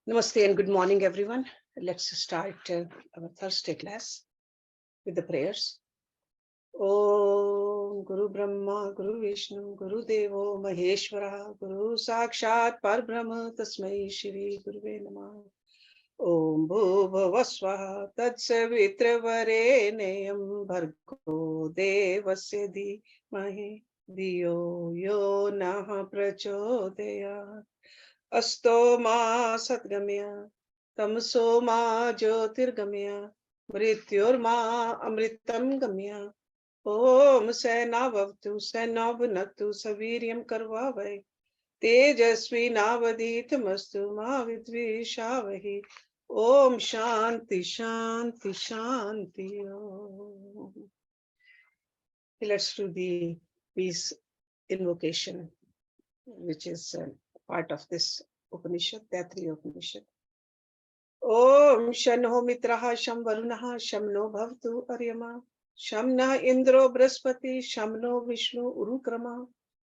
Namaste and good morning, everyone. Let's start our Thursday class with the prayers. Om Guru Brahma, Guru Vishnu, Guru Devo Maheshwara, Guru Sakshat Parbrahma, Tasmai Shri Guruve Namah. Om Bhuvasvaha Tatsavitra Vareneyam Bhargo Devasya Dhimahi Dhiyo Yo Nah Prachodayat. Asto ma satgamya, tamso ma jyotirgamya, mrityur ma amritam gamya. Om sena bhavtu sena bhunaktu saviryam karvavai. Tejasvi navaditamastu ma vidvishavahi. Om shanti shanti shanti om. Let's do the peace invocation, which is part of this Upanishad, Taittiriya Upanishad. Om Shanho Mitraha Sham Varunaha Shamno Bhavtu Aryama Shamna Indro Braspati Shamno Vishnu Urukrama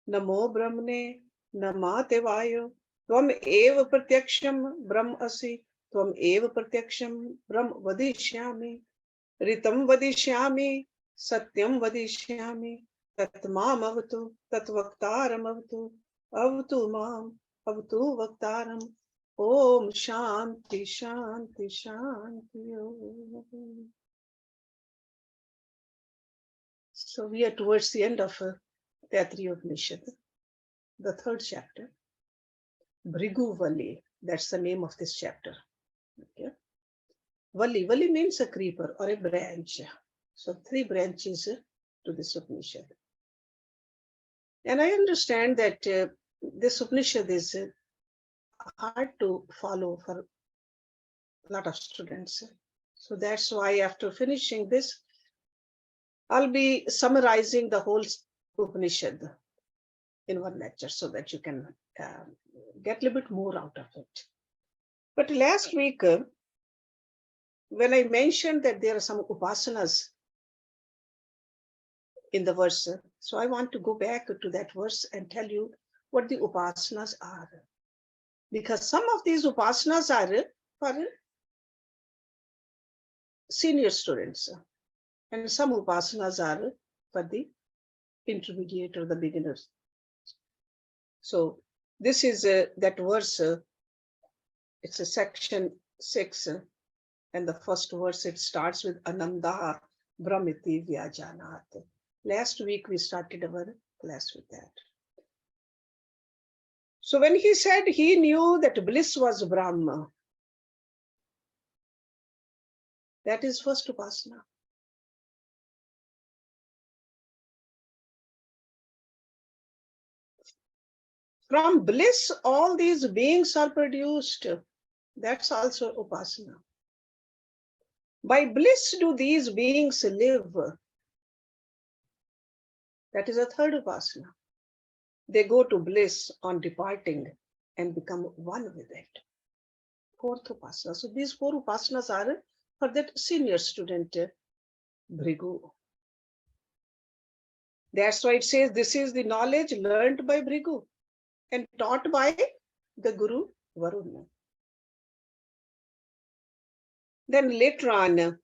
Namo Brahmane Namate Vayo Tvam Eva Pratyaksham Brahm Asi Tvam Eva Pratyaksham Brahm Vadishyami Ritam Vadishyami Satyam Vadishyami Tatmam Avatu Tatvaktaram Avatu Avatu Mam Avatu Vaktaram. Om Shanti Shanti Shanti Om. So we are towards the end of Taittiriya Upanishad, the third chapter. Bhrigu Vali, that's the name of this chapter. Okay. Vali means a creeper or a branch. So three branches to this Upanishad. And I understand that this Upanishad is hard to follow for a lot of students. So that's why after finishing this, I'll be summarizing the whole Upanishad in one lecture so that you can get a little bit more out of it. But last week, when I mentioned that there are some upasanas in the verse, so I want to go back to that verse and tell you what the upasanas are. Because some of these upasanas are for senior students, and some upasanas are for the intermediate or the beginners. So this is that verse, it's a section 6, and the first verse, it starts with Ananda Brahmiti Vyajanat. Last week we started our class with that. So when he said he knew that bliss was Brahma, that is first upasana. From bliss, all these beings are produced. That's also upasana. By bliss do these beings live. That is a third upasana. They go to bliss on departing and become one with it. Fourth upasana. So these four upasanas are for that senior student, Bhrigu. That's why it says this is the knowledge learned by Bhrigu and taught by the Guru Varuna. Then later on,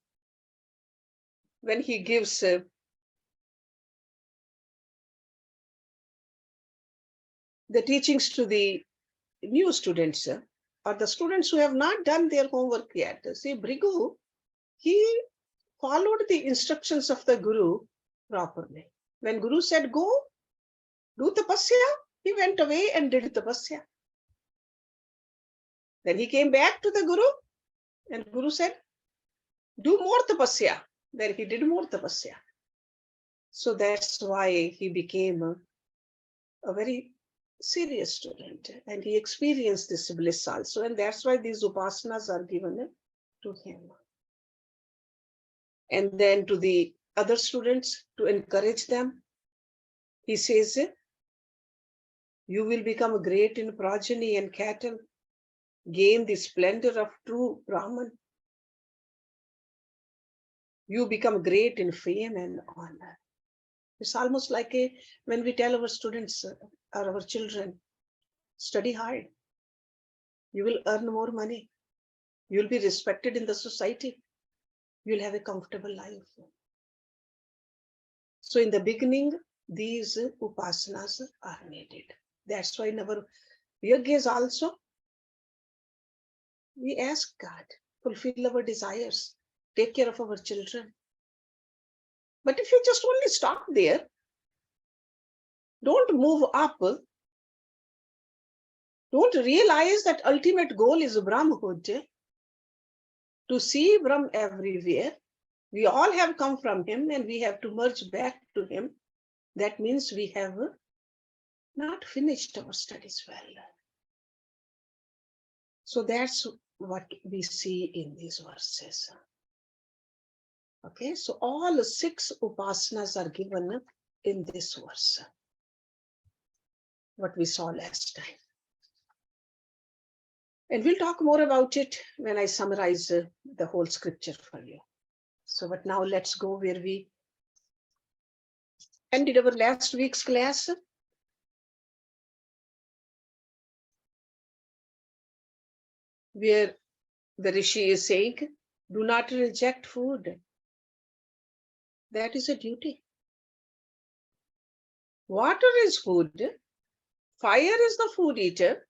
when he gives the teachings to the new students or the students who have not done their homework yet, see, Bhrigu, he followed the instructions of the Guru properly. When Guru said, go, do tapasya, he went away and did tapasya. Then he came back to the Guru and Guru said, do more tapasya. Then he did more tapasya. So that's why he became a very serious student and he experienced this bliss also. And that's why these upasanas are given to him. And then to the other students, to encourage them, he says, you will become great in progeny and cattle, gain the splendor of true Brahman. You become great in fame and honor. It's almost like when we tell our students or our children, study hard. You will earn more money. You will be respected in the society. You will have a comfortable life. So in the beginning, these upasanas are needed. That's why in our yajnas also, we ask God, fulfill our desires, take care of our children. But if you just only stop there, don't move up, don't realize that ultimate goal is Brahmahood, to see Brahm everywhere. We all have come from him and we have to merge back to him. That means we have not finished our studies well. So that's what we see in these verses. Okay, so all 6 upasanas are given in this verse, what we saw last time. And we'll talk more about it when I summarize the whole scripture for you. So, but now let's go where we ended our last week's class. Where the Rishi is saying, do not reject food. That is a duty. Water is food. Fire is the food eater.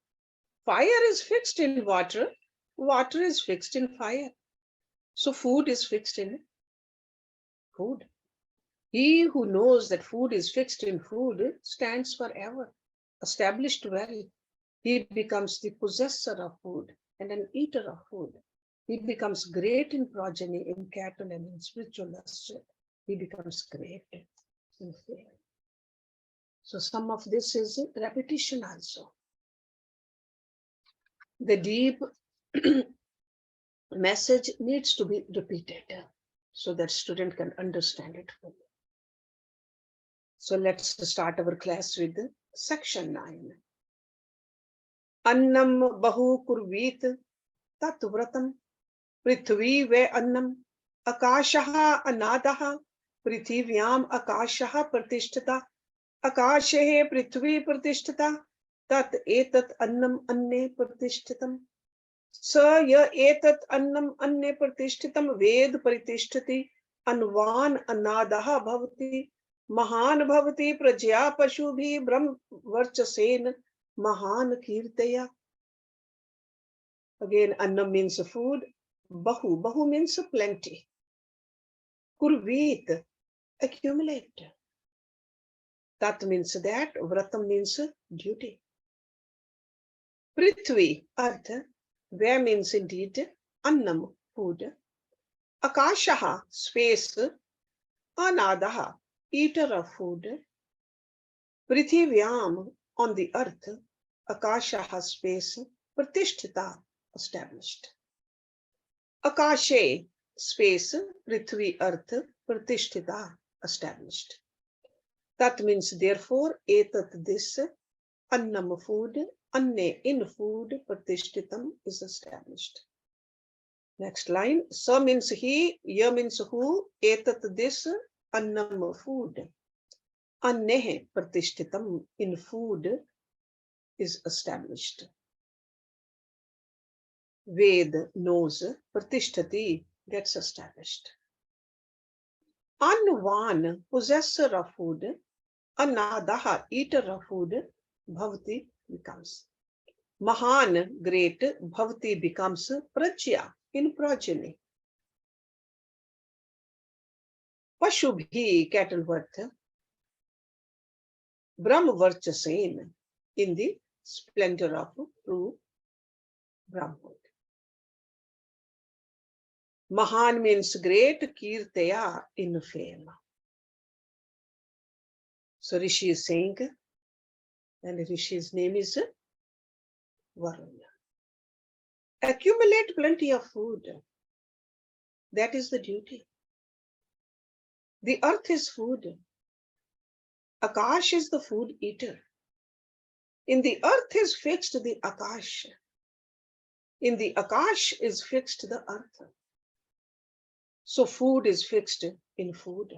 Fire is fixed in water. Water is fixed in fire. So food is fixed in food. He who knows that food is fixed in food stands forever, established well. He becomes the possessor of food and an eater of food. He becomes great in progeny, in cattle, and in spiritual luster. He becomes great in faith. So some of this is repetition also. The deep message needs to be repeated so that student can understand it fully. So let's start our class with section 9. Annam bahu kurvit tat vratam prithvi ve annam akashaha anadaha prithivyam akashaha pratishtata akashe prithvi pratishtata tat etat annam anne pratishthatam sa ya etat annam anne pratishthatam ved pratishtati anvan anadaha bhavati mahan bhavati prajya pashubhi brahm varchasen mahan kirtaya. Again, annam means food. Bahu means plenty. Kurvit, accumulate. Tat means that. Vratam means duty. Prithvi, earth. Where means indeed annam, food. Akashaha, space. Anadaha, eater of food. Prithivyam, on the earth. Akashaha, space. Pratishtita, established. Akashe, space. Prithvi, earth. Pratishtita, established. That means therefore, etat, this. Annam, food. Anne, in food. Pratishtitam, is established. Next line. Sa means he. Ya means who. Etat, this. Annam, food. Anne, pratishtitam, in food, is established. Ved, knows. Pratishtati, gets established. Anvan, possessor of food. Anadaha, eater of food. Bhavati, becomes. Mahan, great. Bhavati, becomes. Prajya, in progeny. Pashubhi, cattle worth. Brahm varchasen, in the splendor of true Brahmhood. Mahan means great, kirtaya, in fame. So Rishi is saying, and Rishi's name is Varuna. Accumulate plenty of food. That is the duty. The earth is food. Akash is the food eater. In the earth is fixed the Akash. In the Akash is fixed the earth. So food is fixed in food.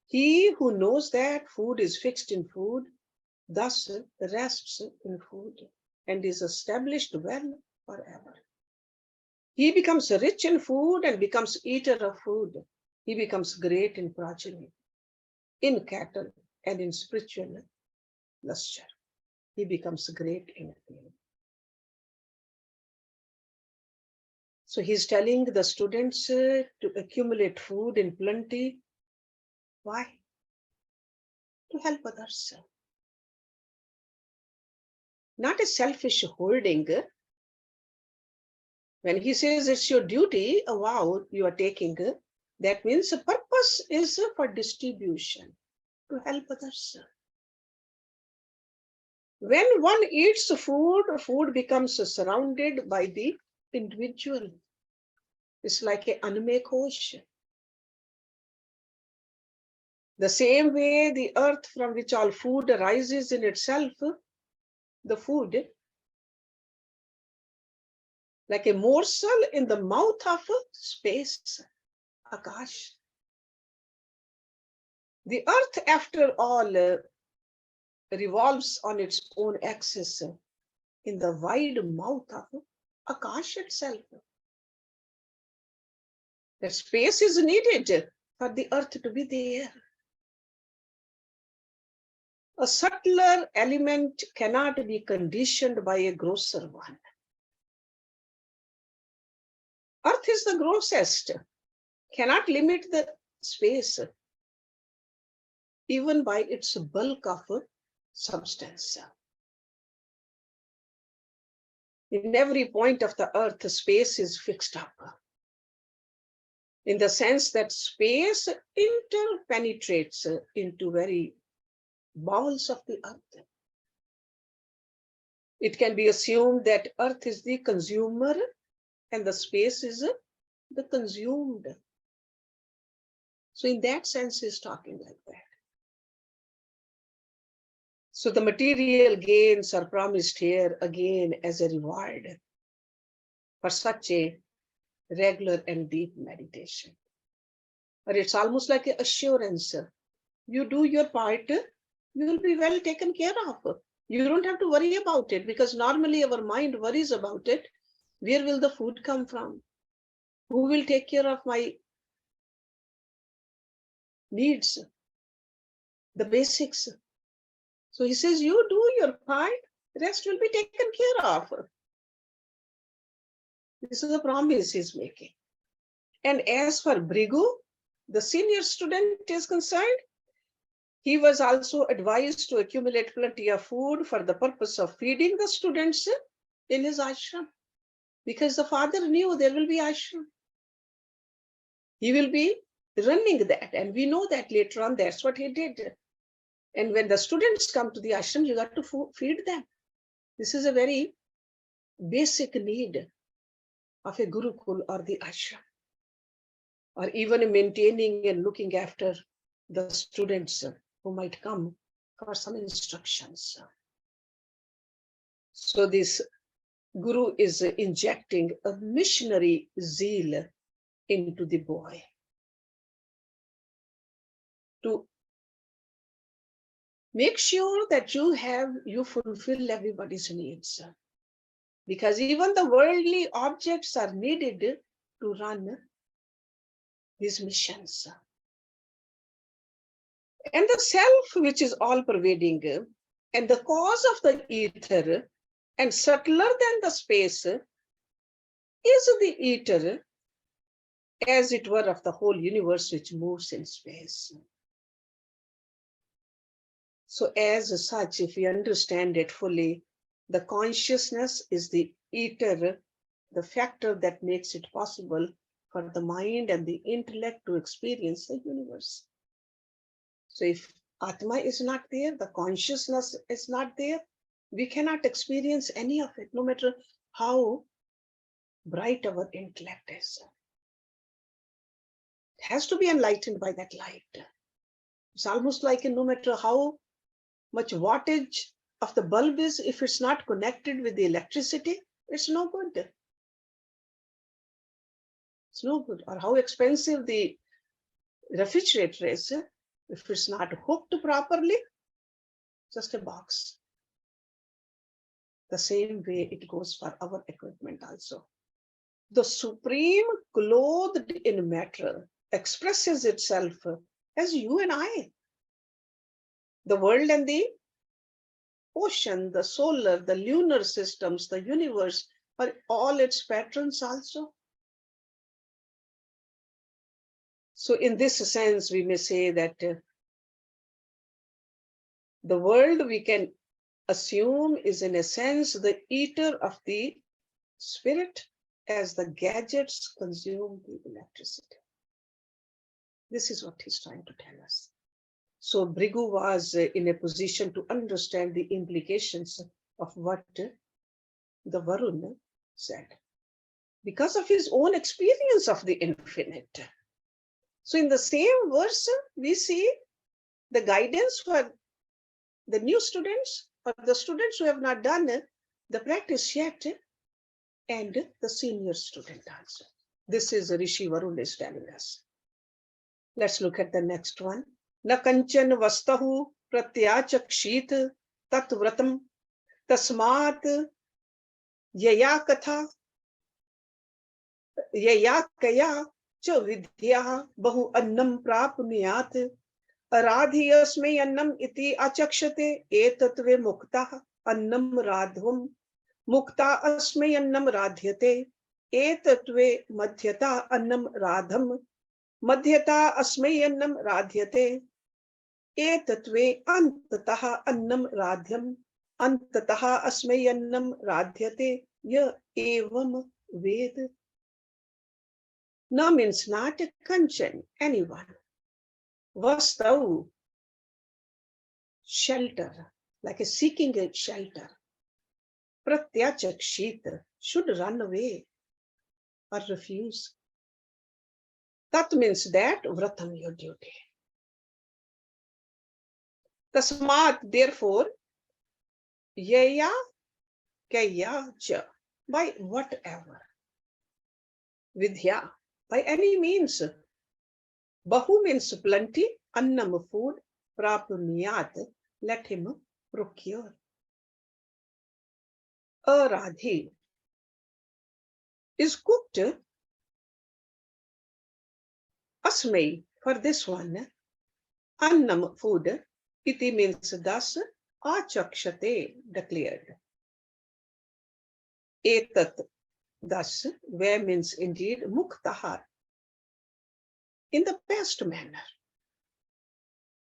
He who knows that food is fixed in food, thus rests in food. and is established well forever. He becomes rich in food and becomes eater of food. He becomes great in progeny, in cattle, and in spiritual luster. He becomes great in fame. So he's telling the students to accumulate food in plenty. Why? To help others. Not a selfish hoarding. When he says it's your duty, a vow you are taking, that means the purpose is for distribution, to help others. When one eats food, food becomes surrounded by the individual. It's like an anme kosh. The same way the earth from which all food arises in itself, the food, like a morsel in the mouth of space, Akash. The earth, after all, revolves on its own axis in the wide mouth of Akash itself. The space is needed for the earth to be there. A subtler element cannot be conditioned by a grosser one. Earth is the grossest, cannot limit the space, even by its bulk of substance. In every point of the earth, space is fixed up, in the sense that space interpenetrates into very bowels of the earth. It can be assumed that earth is the consumer and the space is the consumed. So in that sense, he's talking like that. So the material gains are promised here again as a reward for such a regular and deep meditation. But it's almost like an assurance. You do your part, you will be well taken care of. You don't have to worry about it, because normally our mind worries about it. Where will the food come from? Who will take care of my needs? The basics. So he says, you do your part, the rest will be taken care of. This is a promise he's making. And as for Brigu, the senior student is concerned, he was also advised to accumulate plenty of food for the purpose of feeding the students in his ashram, because the father knew there will be ashram. He will be running that, and we know that later on, that's what he did. And when the students come to the ashram, you got to feed them. This is a very basic need of a gurukul or the ashram, or even maintaining and looking after the students who might come for some instructions. So this guru is injecting a missionary zeal into the boy to make sure that you fulfill everybody's needs, because even the worldly objects are needed to run these missions. And the self, which is all pervading, and the cause of the ether, and subtler than the space, is the ether, as it were, of the whole universe which moves in space. So as such, if we understand it fully, the consciousness is the ether, the factor that makes it possible for the mind and the intellect to experience the universe. So if Atma is not there, the consciousness is not there, we cannot experience any of it, no matter how bright our intellect is. It has to be enlightened by that light. It's almost like no matter how much wattage of the bulb is, if it's not connected with the electricity, it's no good. It's no good. Or how expensive the refrigerator is, if it's not hooked properly, just a box. The same way it goes for our equipment also. The Supreme, clothed in matter, expresses itself as you and I. The world and the ocean, the solar, the lunar systems, the universe are all its patterns also. So in this sense, we may say that the world we can assume is in a sense the eater of the spirit as the gadgets consume the electricity. This is what he's trying to tell us. So Bhrigu was in a position to understand the implications of what the Varun said because of his own experience of the infinite. So in the same verse, we see the guidance for the new students or the students who have not done the practice yet, and the senior student also. This is Rishi Varun is telling us. Let's look at the next one. Na kanchan vastahu pratyachakshit tatvratam tasmat yaya katha yaya kaya cha vidya bahu annam prapniyat aradhiyasme annam iti achakshate etatve muktah annam radhvam mukta asme annam radhyate etatve madhyata annam radham madhyata asme annam radhyate etatve antatah annam radhyam antatah asme annam radhyate ya evam ved. Na means not a kanchan, anyone. Vastav, shelter, like a seeking a shelter. Pratyachakshit, should run away or refuse. That means that vratam, your duty. Tasmat, therefore, yaya kaya cha, by whatever. Vidya, by any means. Bahu means plenty, annam food, prapniyat, let him procure. Aradhi is cooked. Asmai, for this one, annam food, iti means thus, achakshate, declared. Etat, thus, where means indeed muktaha, in the best manner.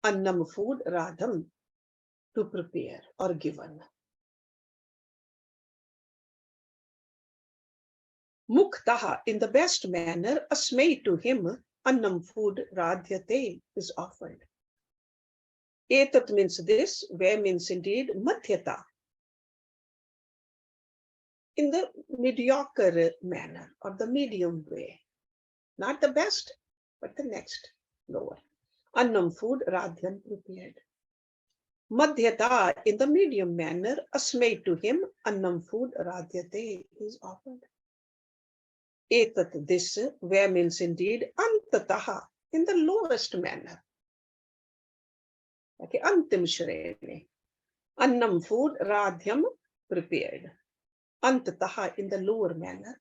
Annam food, radham, to prepare or given. Muktaha, in the best manner, asmai, to him, annam food, radhyate, is offered. Etat means this, where means indeed madhyata, in the mediocre manner or the medium way. Not the best, but the next lower. Annam food, radhyam, prepared. Madhyata, in the medium manner, asmai, to him, annam food, radhyate, is offered. Etat, this, where means indeed antataha, in the lowest manner. Okay, antim shreni. Annam food, radhyam, prepared. Antataha, in the lower manner.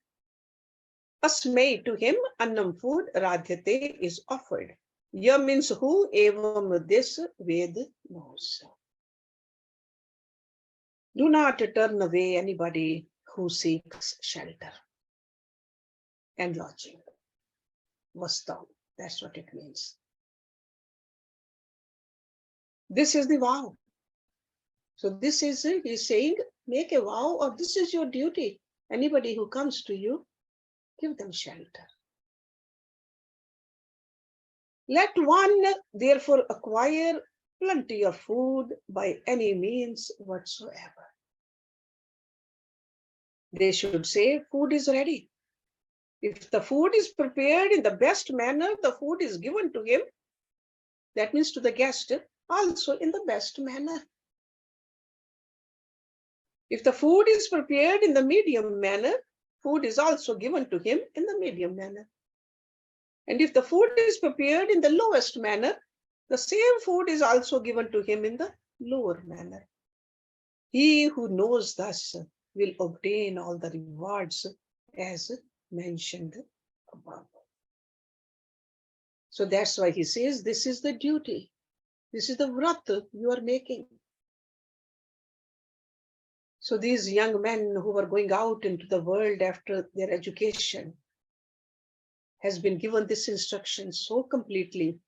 Asmai, to him, annam food, radhyate, is offered. Ya means who, evam, this, Ved knows. Do not turn away anybody who seeks shelter and lodging. Vastav, that's what it means. This is the vow. So this is, he's saying, make a vow, or this is your duty. Anybody who comes to you, give them shelter. Let one therefore acquire plenty of food by any means whatsoever. They should say, food is ready. If the food is prepared in the best manner, the food is given to him. That means to the guest, also in the best manner. If the food is prepared in the medium manner, food is also given to him in the medium manner. And if the food is prepared in the lowest manner, the same food is also given to him in the lower manner. He who knows thus will obtain all the rewards as mentioned above. So that's why he says, this is the duty. This is the vrat you are making. So these young men who were going out into the world after their education has been given this instruction so completely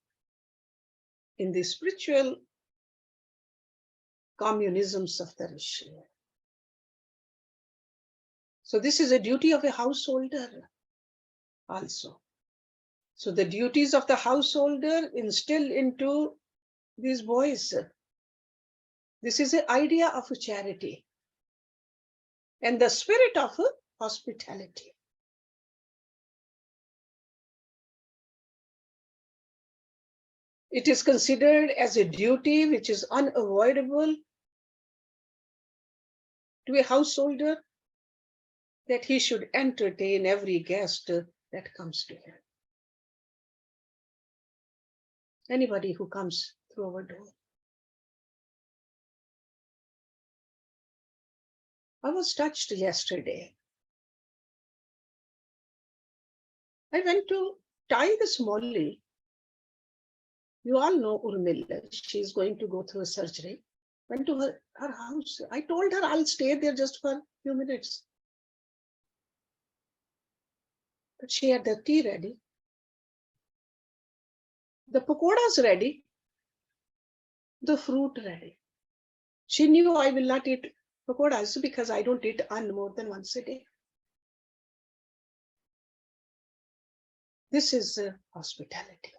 in the spiritual communisms of the Rishi. So this is a duty of a householder also. So the duties of the householder instill into these boys. This is the idea of charity and the spirit of hospitality. It is considered as a duty which is unavoidable to a householder that he should entertain every guest that comes to him. Anybody who comes through our door. I was touched yesterday. I went to tie this Molly. You all know Urmila. She's going to go through a surgery. Went to her house. I told her I'll stay there just for a few minutes. But she had the tea ready. The pakoras ready. The fruit ready. She knew I will not eat pakoras because I don't eat ann more than once a day. This is hospitality.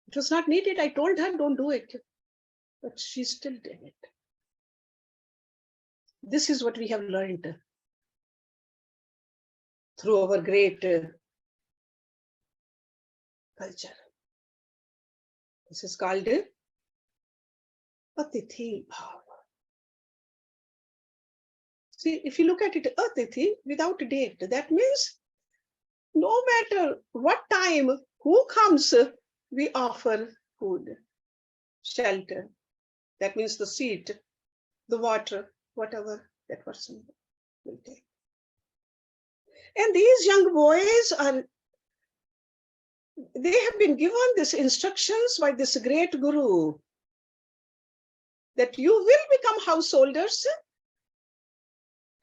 It was not needed. I told her, don't do it. But she still did it. This is what we have learned through our great culture. This is called Atithi Bhava. See, if you look at it, Atithi without date, that means no matter what time, who comes, we offer food, shelter. That means the seat, the water, whatever that person will take. And these young boys they have been given these instructions by this great guru that you will become householders.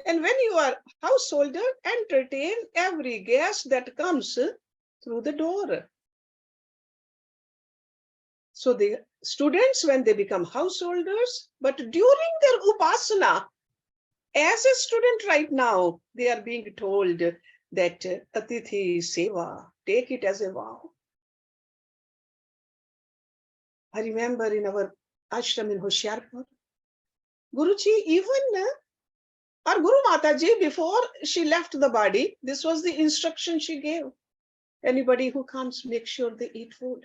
And when you are householder, entertain every guest that comes through the door. So the students, when they become householders, but during their upasana, as a student right now, they are being told that Atithi Seva, take it as a vow. I remember in our ashram in Hoshiarpur, Guruji, even our Guru Mataji, before she left the body, this was the instruction she gave. Anybody who comes, make sure they eat food.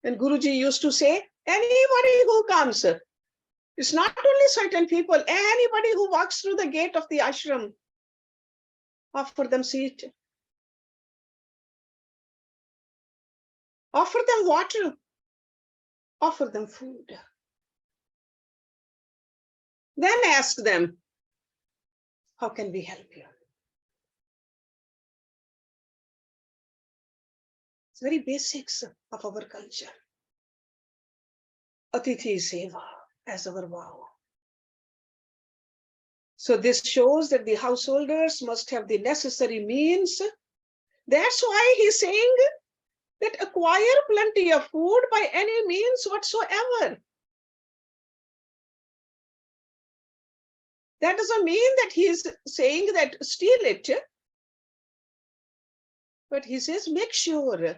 And Guruji used to say, anybody who comes, it's not only certain people, anybody who walks through the gate of the ashram, offer them seat. Offer them water. Offer them food. Then ask them, how can we help you? It's very basics of our culture. Atithi Seva as our vow. So this shows that the householders must have the necessary means. That's why he's saying that acquire plenty of food by any means whatsoever. That doesn't mean that he is saying that steal it. But he says, make sure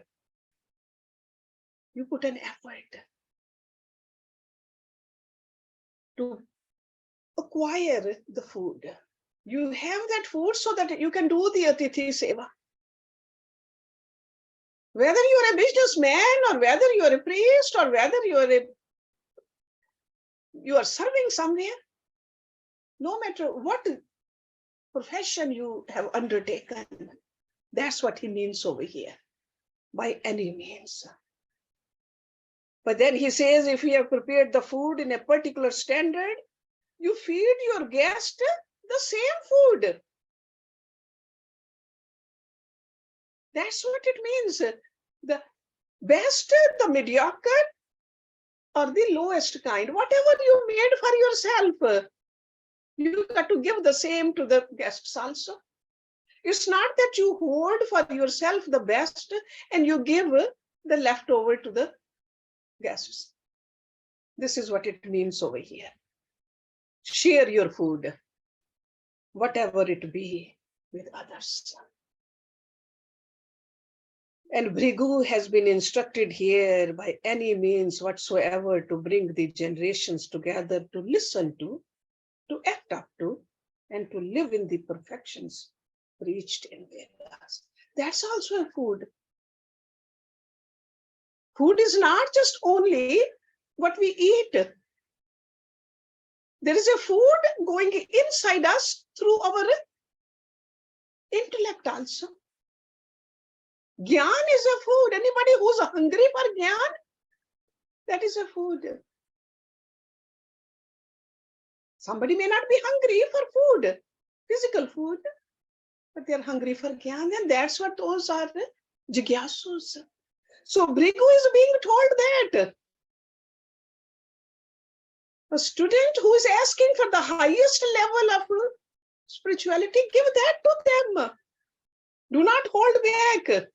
you put an effort to acquire the food. You have that food so that you can do the Atithi Seva. Whether you are a businessman or whether you are a priest or whether you are serving somewhere, no matter what profession you have undertaken, that's what he means over here, by any means. But then he says, if we have prepared the food in a particular standard, you feed your guest the same food. That's what it means. The best, the mediocre, or the lowest kind. Whatever you made for yourself, you got to give the same to the guests also. It's not that you hoard for yourself the best and you give the leftover to the guests. This is what it means over here. Share your food, whatever it be, with others. And Bhrigu has been instructed here by any means whatsoever to bring the generations together, to listen to act up to, and to live in the perfections preached in Vedas. That's also a food. Food is not just only what we eat. There is a food going inside us through our intellect also. Gyan is a food. Anybody who's hungry for Gyan, that is a food. Somebody may not be hungry for food, physical food, but they're hungry for Gyan, and that's what those are, jigyasus. So Bhrigu is being told that a student who is asking for the highest level of spirituality, give that to them. Do not hold back.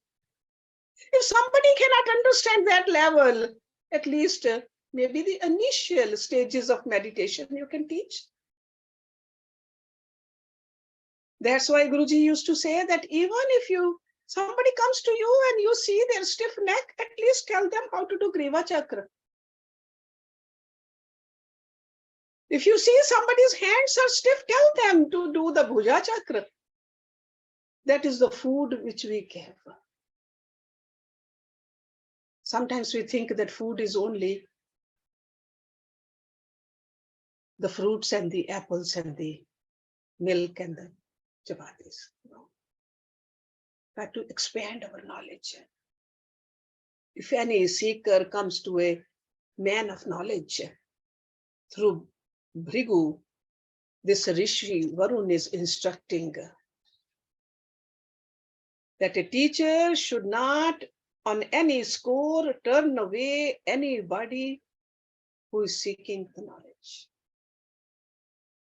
If somebody cannot understand that level, at least maybe the initial stages of meditation you can teach. That's why Guruji used to say that even if somebody comes to you and you see their stiff neck, at least tell them how to do Griva Chakra. If you see somebody's hands are stiff, tell them to do the Bhuja Chakra. That is the food which we give. Sometimes we think that food is only the fruits and the apples and the milk and the chapatis. No. Got to expand our knowledge. If any seeker comes to a man of knowledge through Bhrigu, this Rishi Varun is instructing that a teacher should not on any score turn away anybody who is seeking the knowledge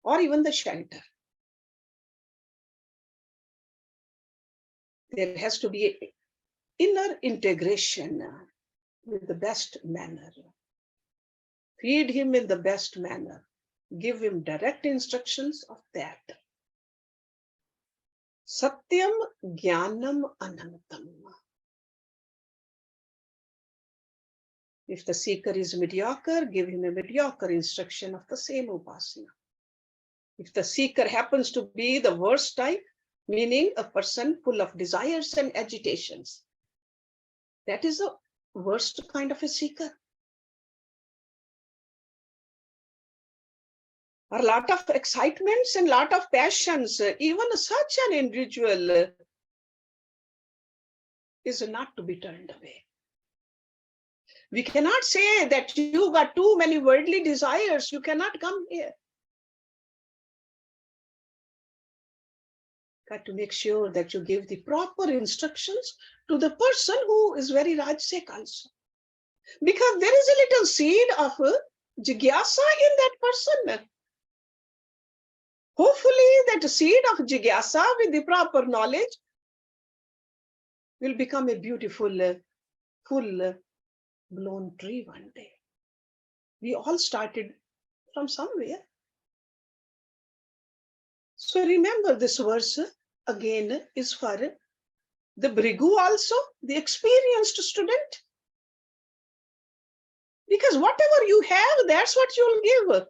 or even the shelter. There has to be an inner integration with the best manner. Feed him in the best manner. Give him direct instructions of that. Satyam Jnanam Anantam. If the seeker is mediocre, give him a mediocre instruction of the same upasana. If the seeker happens to be the worst type, meaning a person full of desires and agitations, that is the worst kind of a seeker. A lot of excitements and lot of passions, even such an individual is not to be turned away. We cannot say that you got too many worldly desires, you cannot come here. Got to make sure that you give the proper instructions to the person who is very rajasic also. Because there is a little seed of jigyasa in that person. Hopefully that seed of jigyasa with the proper knowledge will become a beautiful, full blown tree one day. We all started from somewhere. So remember, this verse again is for the Bhrigu also, the experienced student. Because whatever you have, that's what you'll give.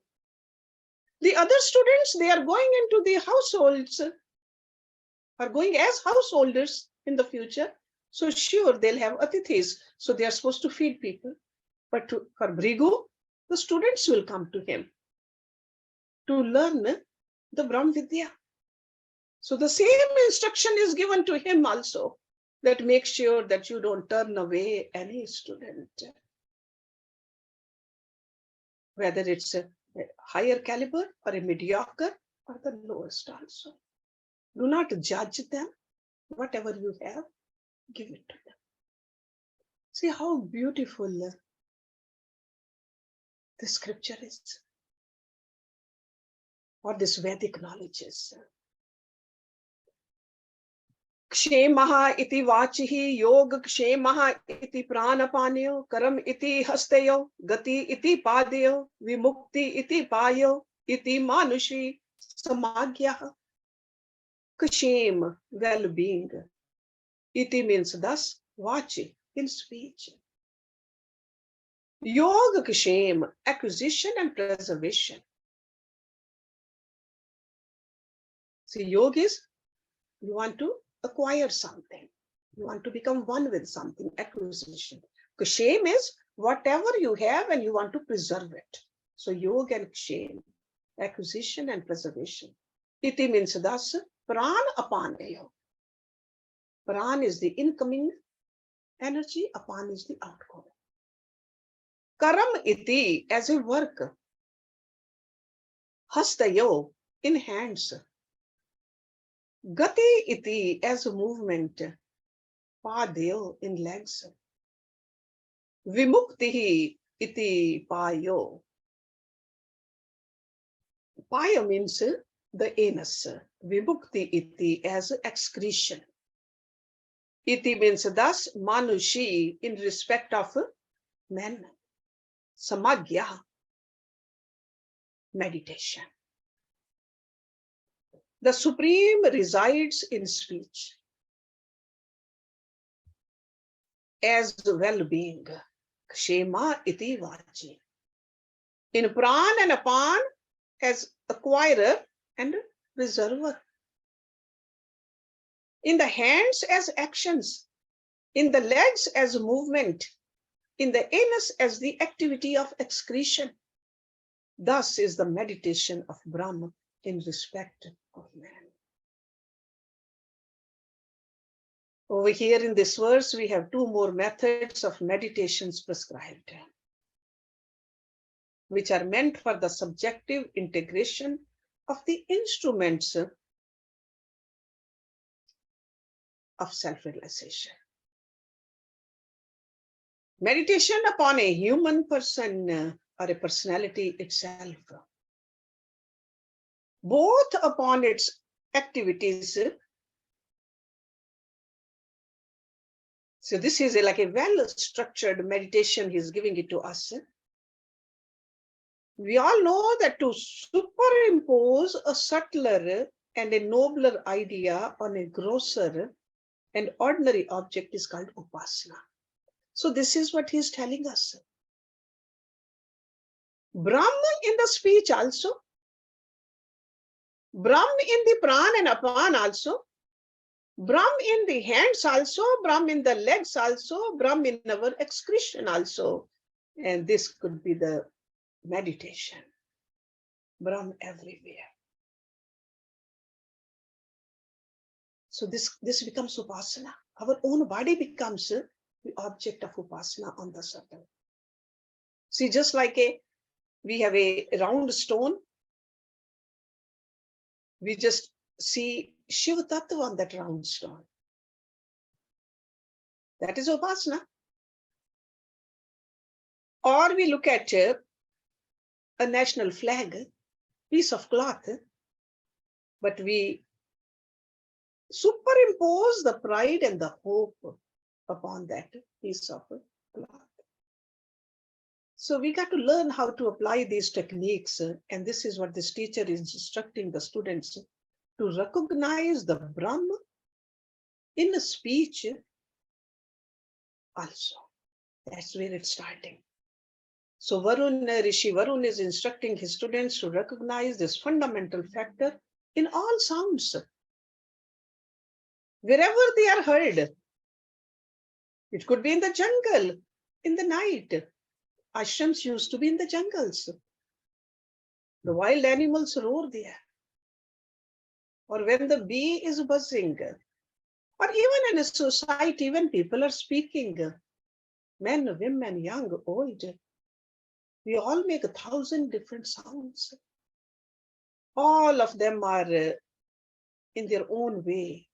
The other students, they are going into the households, are going as householders in the future. So sure, they'll have atithis. So they are supposed to feed people. But for Bhrigu, the students will come to him to learn the Brahm Vidya. So the same instruction is given to him also, that make sure that you don't turn away any student. Whether it's a higher caliber or a mediocre or the lowest also. Do not judge them. Whatever you have, give it to them. See how beautiful the scripture is, or this Vedic knowledge is. Kshemaha iti vachihi yog kshemaha iti pranapanyo karam iti hastayo gati iti padayo vimukti iti payo iti manushi samagya. Kshem, well-being. Iti means thus, vachi, in speech. Yoga kshem, acquisition and preservation. See, yoga is, you want to acquire something. You want to become one with something, acquisition. Kshem is whatever you have and you want to preserve it. So yoga and kshem, acquisition and preservation. Iti means thus, pran apaneyo. Pran is the incoming energy, apan is the outgoing. Karam iti as a work. Hastayo, in hands. Gati iti as a movement. Padayo, in legs. Vimuktihi iti payo. Payo means the anus. Vimukti iti as excretion. Iti means thus manushi in respect of men. Samagya, meditation. The Supreme resides in speech as well-being. Kshema iti vachi. In pran and apan as acquirer and preserver. In the hands as actions. In the legs as movement. In the anus as the activity of excretion. Thus is the meditation of Brahma in respect of man. Over here in this verse, we have two more methods of meditations prescribed, which are meant for the subjective integration of the instruments of self-realization. Meditation upon a human person or a personality itself, both upon its activities. So this is like a well-structured meditation he's giving it to us. We all know that to superimpose a subtler and a nobler idea on a grosser and ordinary object is called upasana. So this is what he's telling us. Brahma in the speech also, Brahma in the pran and apan also, Brahma in the hands also, Brahma in the legs also, Brahma in our excretion also. And this could be the meditation. Brahma everywhere. So this becomes upasana. Our own body becomes the object of upasana on the subtle. See, just like we have a round stone, we just see Shiva Tattva on that round stone. That is upasana. Or we look at a national flag, piece of cloth, but we superimpose the pride and the hope upon that piece of cloth. So we got to learn how to apply these techniques, and this is what this teacher is instructing the students to recognize the Brahma in a speech also. That's where it's starting. So Rishi Varun is instructing his students to recognize this fundamental factor in all sounds. Wherever they are heard, it could be in the jungle, in the night. Ashrams used to be in the jungles. The wild animals roar there. Or when the bee is buzzing. Or even in a society when people are speaking. Men, women, young, old. We all make 1,000 different sounds. All of them are in their own way,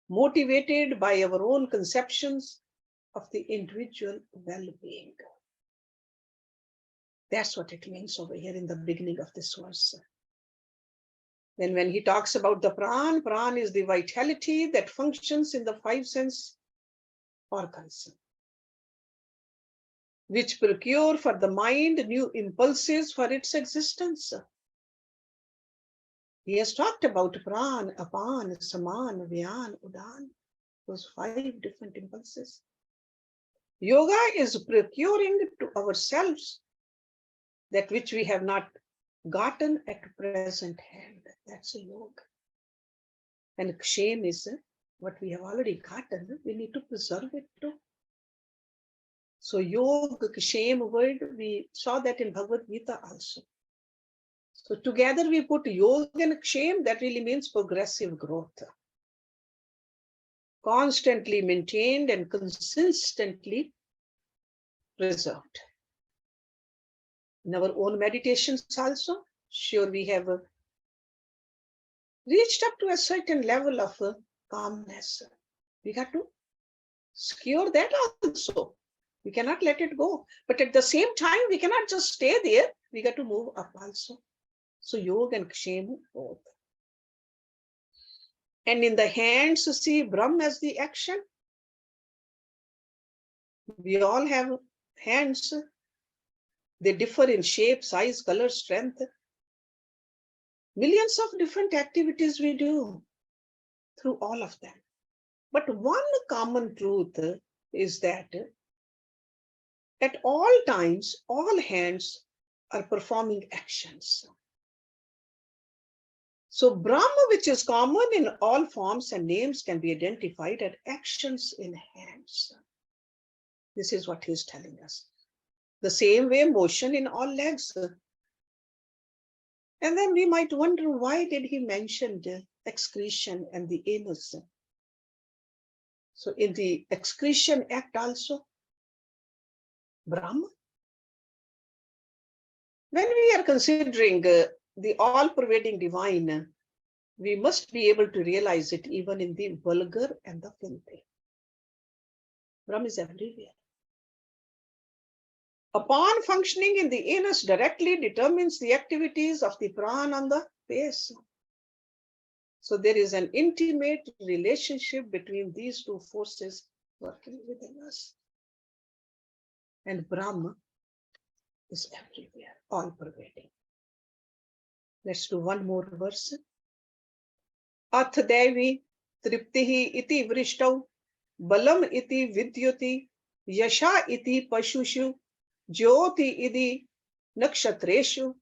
motivated by our own conceptions of the individual well-being. That's what it means over here in the beginning of this verse. Then when he talks about the pran is the vitality that functions in the five sense organs, which procure for the mind new impulses for its existence. He has talked about pran, apan, saman, vyan, udan, those 5 different impulses. Yoga is procuring to ourselves that which we have not gotten at present hand. That's a yoga. And ksham is what we have already gotten. We need to preserve it too. So yoga, ksham word, we saw that in Bhagavad Gita also. So together we put yoga and ksham, that really means progressive growth. Constantly maintained and consistently preserved. In our own meditations also, sure we have reached up to a certain level of calmness. We got to secure that also. We cannot let it go. But at the same time, we cannot just stay there. We got to move up also. So yoga and ksham both. And in the hands, see Brahm as the action. We all have hands. They differ in shape, size, color, strength. Millions of different activities we do through all of them. But one common truth is that at all times, all hands are performing actions. So Brahma, which is common in all forms and names, can be identified as actions in hands. This is what he is telling us. The same way motion in all legs. And then we might wonder, why did he mention the excretion and the anus? So in the excretion act also, Brahma. When we are considering the all-pervading divine, we must be able to realize it even in the vulgar and the filthy. Brahma is everywhere. Upon functioning in the anus directly determines the activities of the pran on the face. So there is an intimate relationship between these two forces working within us. And Brahma is everywhere, all pervading. Let's do one more verse. Ath devi triptihi iti vrishtav balam iti vidyuti yasha iti pashushu jyoti iti nakshatreshu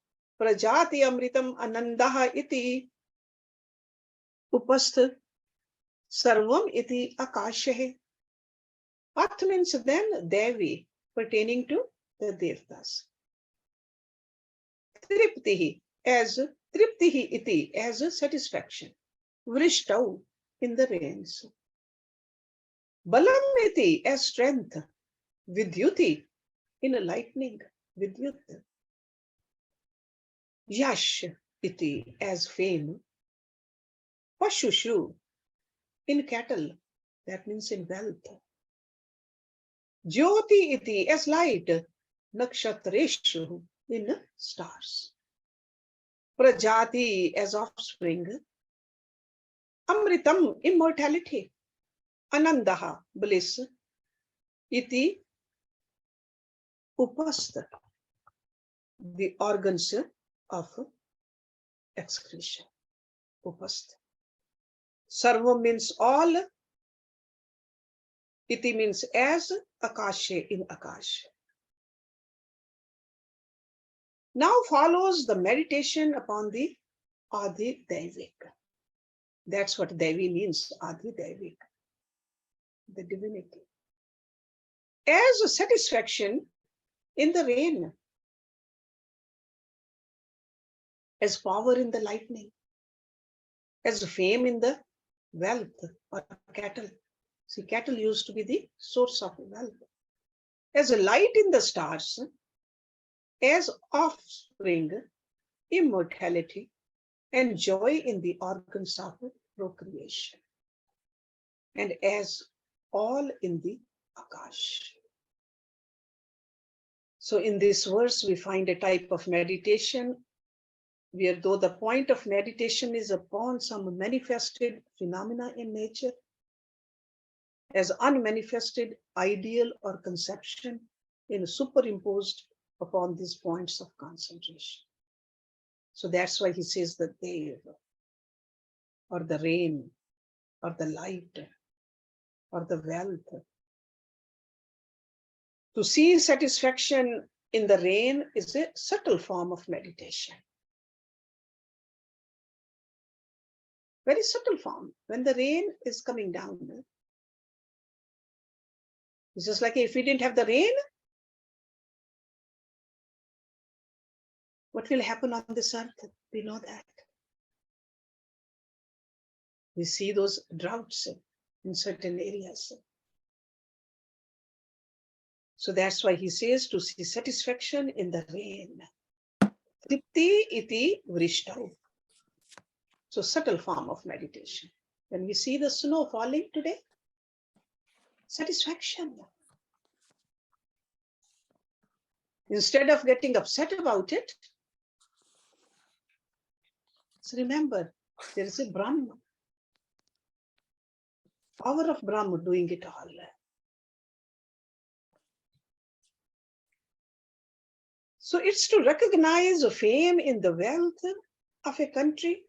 prajati amritam anandaha iti upastha sarvam iti akashahe. Ath means then devi, pertaining to the devtas. Triptihi as triptihi iti as a satisfaction. Vrishtav in the rains. Balam iti as strength. Vidyuti in a lightning. Vidyut. Yash iti as fame. Pashushu in cattle. That means in wealth. Jyoti iti as light. Nakshatreshu in stars. Prajati as offspring. Amritam, immortality. Anandaha, bliss. Iti, upastha, the organs of excretion. Upastha. Sarva means all. Iti means as, akashe in akash. Now follows the meditation upon the Adi Daivik. That's what Devi means, Adi Daivik, the divinity. As a satisfaction in the rain, as power in the lightning, as fame in the wealth or cattle. See, cattle used to be the source of wealth. As a light in the stars, as offspring, immortality, and joy in the organs of procreation, and as all in the Akash. So in this verse, we find a type of meditation where, though the point of meditation is upon some manifested phenomena in nature, as unmanifested ideal or conception in superimposed upon these points of concentration. So that's why he says the Dev, or the rain, or the light, or the wealth. To see satisfaction in the rain is a subtle form of meditation. Very subtle form. When the rain is coming down, it's just like if we didn't have the rain, what will happen on this earth? We know that. We see those droughts in certain areas. So that's why he says to see satisfaction in the rain. Tripti iti vrishtav. So subtle form of meditation. When we see the snow falling today, satisfaction. Instead of getting upset about it, so remember, there is a Brahma, power of Brahma doing it all. So it's to recognize a fame in the wealth of a country.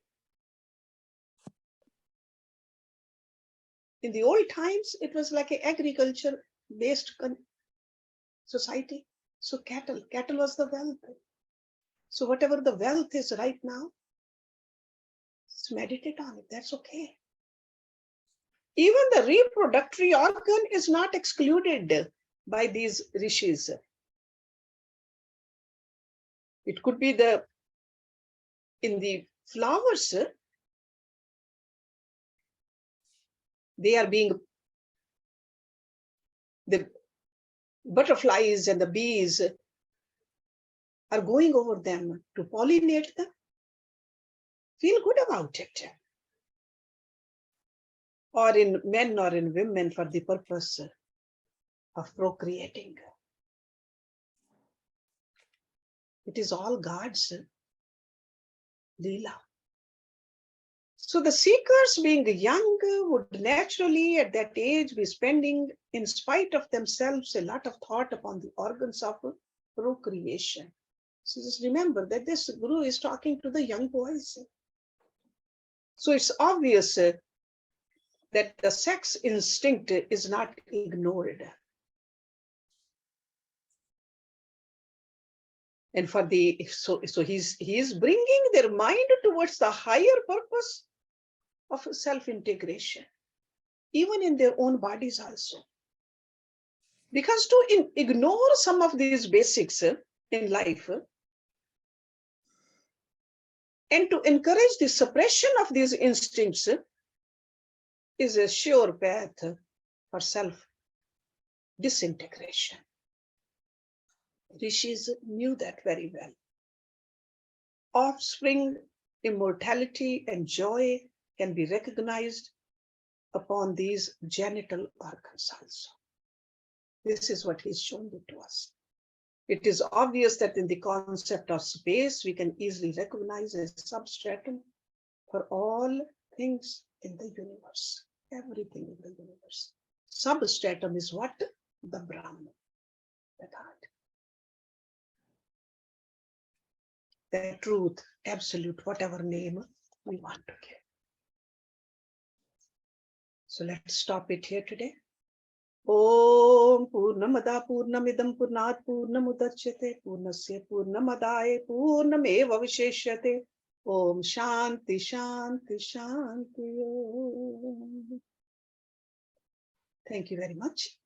In the old times, it was like an agriculture-based society. So cattle was the wealth. So whatever the wealth is right now, just meditate on it, that's okay. Even the reproductory organ is not excluded by these rishis. It could be in the flowers, they are being, the butterflies and the bees are going over them to pollinate them. Feel good about it. Or in men or in women for the purpose of procreating. It is all God's Leela. So the seekers, being young, would naturally at that age be spending, in spite of themselves, a lot of thought upon the organs of procreation. So just remember that this Guru is talking to the young boys. So it's obvious that the sex instinct is not ignored. And for so he's bringing their mind towards the higher purpose of self-integration, even in their own bodies also. Because to ignore some of these basics in life and to encourage the suppression of these instincts is a sure path for self-disintegration. Rishis knew that very well. Offspring, immortality, and joy can be recognized upon these genital organs also. This is what he's shown it to us. It is obvious that in the concept of space, we can easily recognize a substratum for all things in the universe, everything in the universe. Substratum is what? The Brahman, the God. The truth, absolute, whatever name we want to give. So let's stop it here today. Om Purnamada Purnamidam Purnat Purnamudachyate Purnasya Purnamadaye Purnameva Visheshyate. Om Shanti Shanti Shanti Om. Thank you very much.